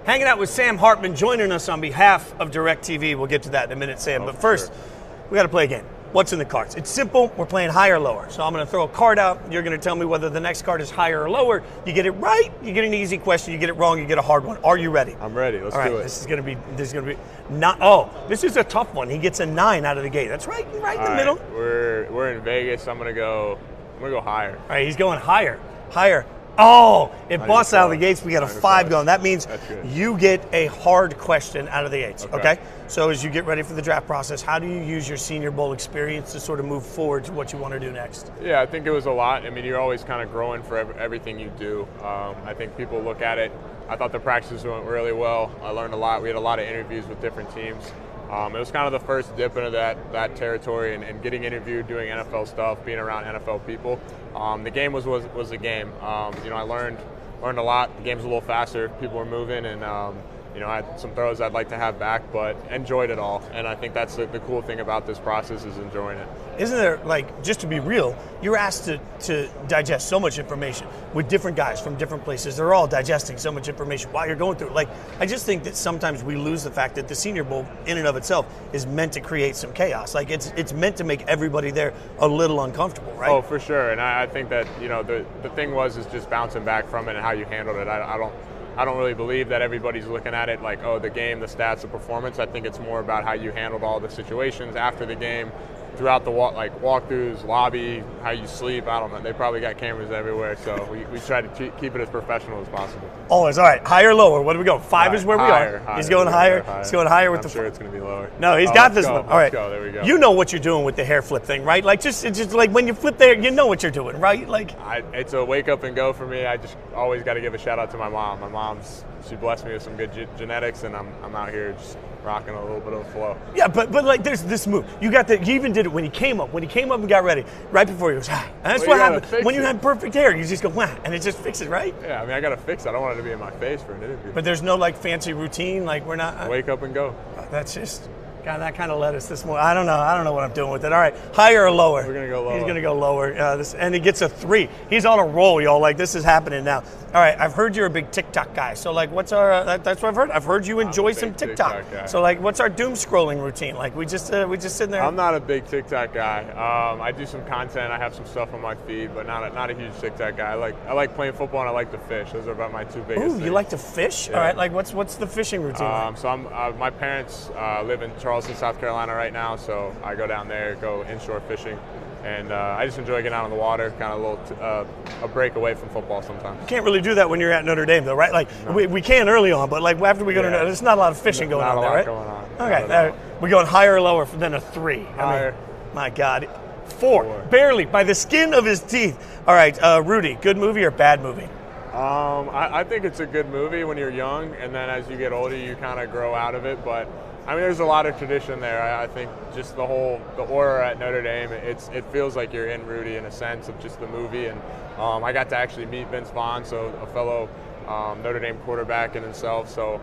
Hanging out with Sam Hartman, joining us on behalf of DirecTV. We'll get to that in a minute, Sam. But first, we got to play a game. What's in the cards? It's simple. We're playing higher or lower. So I'm going to throw a card out. You're going to tell me whether the next card is higher or lower. You get it right, you get an easy question. You get it wrong, you get a hard one. Are you ready? I'm ready. Let's do it. This is going to be not. Oh, this is a tough one. He gets a 9 out of the gate. That's right in the middle. We're in Vegas. I'm gonna go higher. All right, he's going higher. Oh, it busts out of the gates. We got a 5 going. That means you get a hard question out of the gates. Okay. So as you get ready for the draft process, how do you use your Senior Bowl experience to sort of move forward to what you want to do next? Yeah, I think it was a lot. I mean, you're always kind of growing for everything you do. I think people look at it. I thought the practices went really well. I learned a lot. We had a lot of interviews with different teams. It was kind of the first dip into that territory and getting interviewed, doing NFL stuff, being around NFL people. The game was a game. I learned a lot. The game's a little faster. People were moving, and I had some throws I'd like to have back, but enjoyed it all. And I think that's the cool thing about this process is enjoying it. Isn't there, just to be real, you're asked to digest so much information with different guys from different places. They're all digesting so much information while you're going through it. I just think that sometimes we lose the fact that the Senior Bowl in and of itself is meant to create some chaos. It's meant to make everybody there a little uncomfortable, right? Oh, for sure. And I think that, the thing is just bouncing back from it and how you handled it. I don't really believe that everybody's looking at it like, oh, the game, the stats, the performance. I think it's more about how you handled all the situations after the game, throughout the walkthroughs, lobby, how you sleep. I don't know. They probably got cameras everywhere, so we try to keep it as professional as possible. Always. All right. Higher or lower? What do we go? 5 is where we are. He's going higher. He's going higher with I'm sure it's going to be lower. No, he's got this one. All right. Let's go. There we go. You know what you're doing with the hair flip thing, right? It's just like when you flip there, you know what you're doing, right? It's a wake up and go for me. I just always got to give a shout out to my mom. My mom's, she blessed me with some good genetics, and I'm out here just rocking a little bit of a flow. Yeah, but there's this move. You even did it when he came up. When he came up and got ready, right before he was, and that's what happens when you have perfect hair. You just go, wah, and it just fixes, right? Yeah, I mean, I got to fix it. I don't want it to be in my face for an interview. But there's no fancy routine. We're not. Wake up and go. That's just. God, that kind of led us this morning. I don't know what I'm doing with it. All right, higher or lower? We're gonna go lower. He's gonna go lower. And he gets a 3. He's on a roll, y'all. This is happening now. All right, I've heard you're a big TikTok guy. So what's our? That's what I've heard. I've heard you enjoy some TikTok. So what's our doom scrolling routine? We just sitting there. I'm not a big TikTok guy. I do some content. I have some stuff on my feed, but not a huge TikTok guy. I like playing football and I like to fish. Those are about my 2 biggest things. You like to fish? Yeah. All right. What's the fishing routine? So my parents live in Charleston, South Carolina right now, so I go down there, go inshore fishing, and I just enjoy getting out on the water, kind of a little a break away from football sometimes. You can't really do that when you're at Notre Dame, though, right? No. we can early on, but after we go to Notre Dame, there's not a lot of fishing going on there, right? Going on. Okay, we're going higher or lower than a 3. Higher. My God. 4, barely, by the skin of his teeth. All right, Rudy, good movie or bad movie? I think it's a good movie when you're young, and then as you get older, you kind of grow out of it, but I mean, there's a lot of tradition there. I think just the aura at Notre Dame, it feels like you're in Rudy in a sense of just the movie. And I got to actually meet Vince Vaughn, so a fellow Notre Dame quarterback in himself. So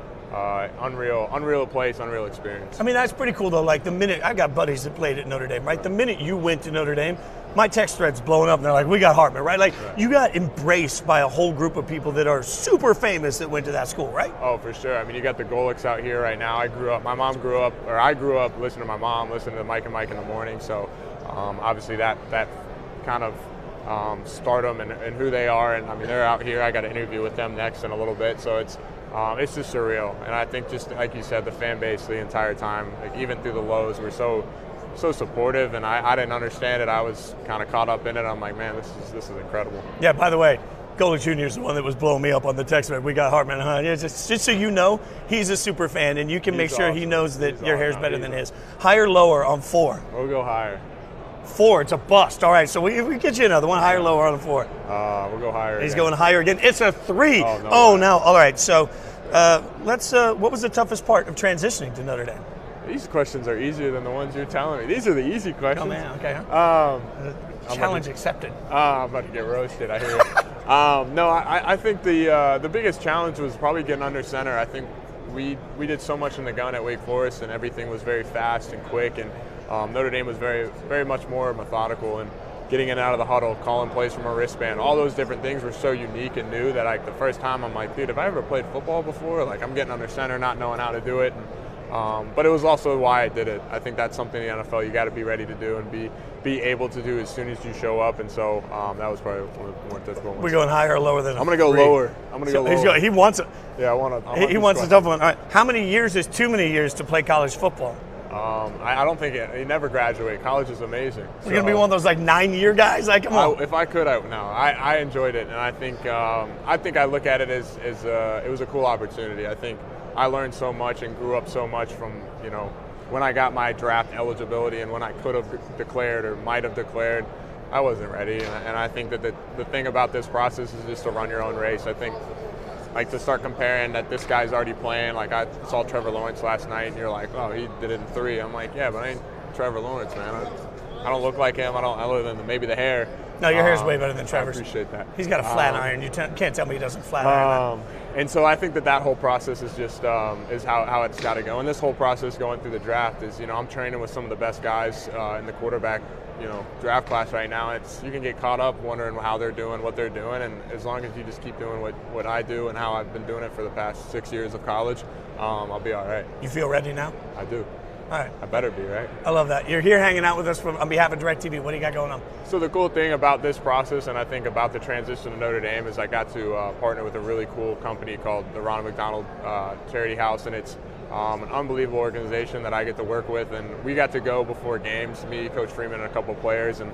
unreal place, unreal experience. I mean, that's pretty cool, though. The minute, I got buddies that played at Notre Dame, right? The minute you went to Notre Dame, my text thread's blowing up, and they're like, we got Hartman, right? You got embraced by a whole group of people that are super famous that went to that school, right? Oh, for sure. I mean, you got the Golics out here right now. I grew up listening to my mom, listening to Mike and Mike in the morning. So obviously that kind of stardom and who they are. And I mean, they're out here. I got an interview with them next in a little bit. So it's just surreal. And I think just like you said, the fan base the entire time, even through the lows, we're so supportive, and I didn't understand it. I was kind of caught up in it. I'm like, man, this is incredible. Yeah, by the way, Golic Jr. is the one that was blowing me up on the text thread. We got Hartman. Yeah, just so you know, he's a super fan, and you can make sure he knows that your hair's better than his. Higher or lower on 4? We'll go higher. 4, it's a bust. All right, so we get you another one. Higher or lower on 4? We'll go higher. He's going higher again. It's a 3. Oh, no. All right, so let's. What was the toughest part of transitioning to Notre Dame? These questions are easier than the ones you're telling me. These are the easy questions. Oh, man, okay. Challenge accepted. I'm about to get roasted, I hear. No, I think the biggest challenge was probably getting under center. I think we did so much in the gun at Wake Forest, and everything was very fast and quick, and Notre Dame was very, very much more methodical. And getting in and out of the huddle, calling plays from a wristband, all those different things were so unique and new that like the first time I'm like, dude, have I ever played football before? Like I'm getting under center, not knowing how to do it. But it was also why I did it. I think that's something in the NFL you got to be ready to do and be able to do as soon as you show up. And so that was probably one of the more difficult ones. We're going higher or lower than I'm going to go lower. I'm going to go lower. He wants it. Yeah, I want to. He wants a tough one. All right. How many years is too many years to play college football? I don't think you never graduate. College is amazing. You're going to be one of those like 9-year guys? Like, come on. If I could, I enjoyed it. And I think I look at it as it was a cool opportunity. I think I learned so much and grew up so much from, when I got my draft eligibility and when I could have declared or might have declared, I wasn't ready. And I think that the thing about this process is just to run your own race. I think, like, to start comparing that this guy's already playing. Like, I saw Trevor Lawrence last night, and you're like, oh, he did it in 3. I'm like, yeah, but I ain't Trevor Lawrence, man. I don't look like him. Other than maybe the hair. No, your hair's way better than Trevor's. I appreciate that. He's got a flat iron. You can't tell me he doesn't flat iron. And so I think that whole process is just is how it's got to go. And this whole process going through the draft is, I'm training with some of the best guys in the quarterback, draft class right now. You can get caught up wondering how they're doing, what they're doing, and as long as you just keep doing what I do and how I've been doing it for the past 6 years of college, I'll be all right. You feel ready now? I do. All right. I better be, right? I love that. You're here hanging out with us on behalf of DirecTV. What do you got going on? So the cool thing about this process, and I think about the transition to Notre Dame, is I got to partner with a really cool company called the Ronald McDonald Charity House, and it's an unbelievable organization that I get to work with. And we got to go before games, me, Coach Freeman, and a couple of players. And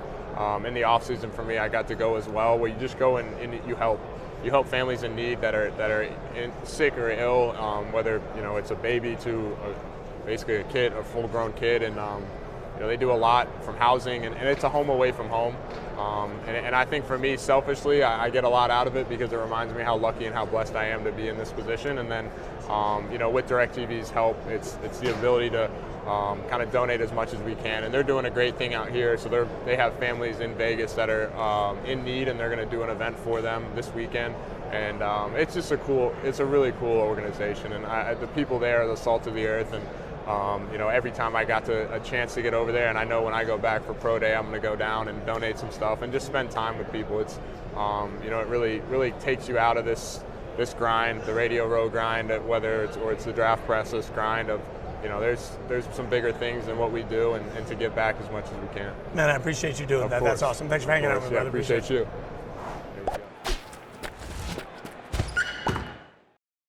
in the offseason for me, I got to go as well, where you just go and you help. You help families in need that are sick or ill, whether it's a baby to basically a kid, a full-grown kid, and they do a lot from housing, and it's a home away from home. And I think for me, selfishly, I get a lot out of it because it reminds me how lucky and how blessed I am to be in this position. And then, with DirecTV's help, it's the ability to kind of donate as much as we can. And they're doing a great thing out here. So they have families in Vegas that are in need, and they're going to do an event for them this weekend. And it's just it's a really cool organization. And the people there are the salt of the earth. And every time I got a chance to get over there, and I know when I go back for Pro Day, I'm going to go down and donate some stuff and just spend time with people. It's, it really takes you out of this grind, the Radio Row grind, whether it's the draft process grind of, there's some bigger things than what we do, and to give back as much as we can. Man, I appreciate you doing that. That's awesome. Thanks for hanging out with me. I appreciate you.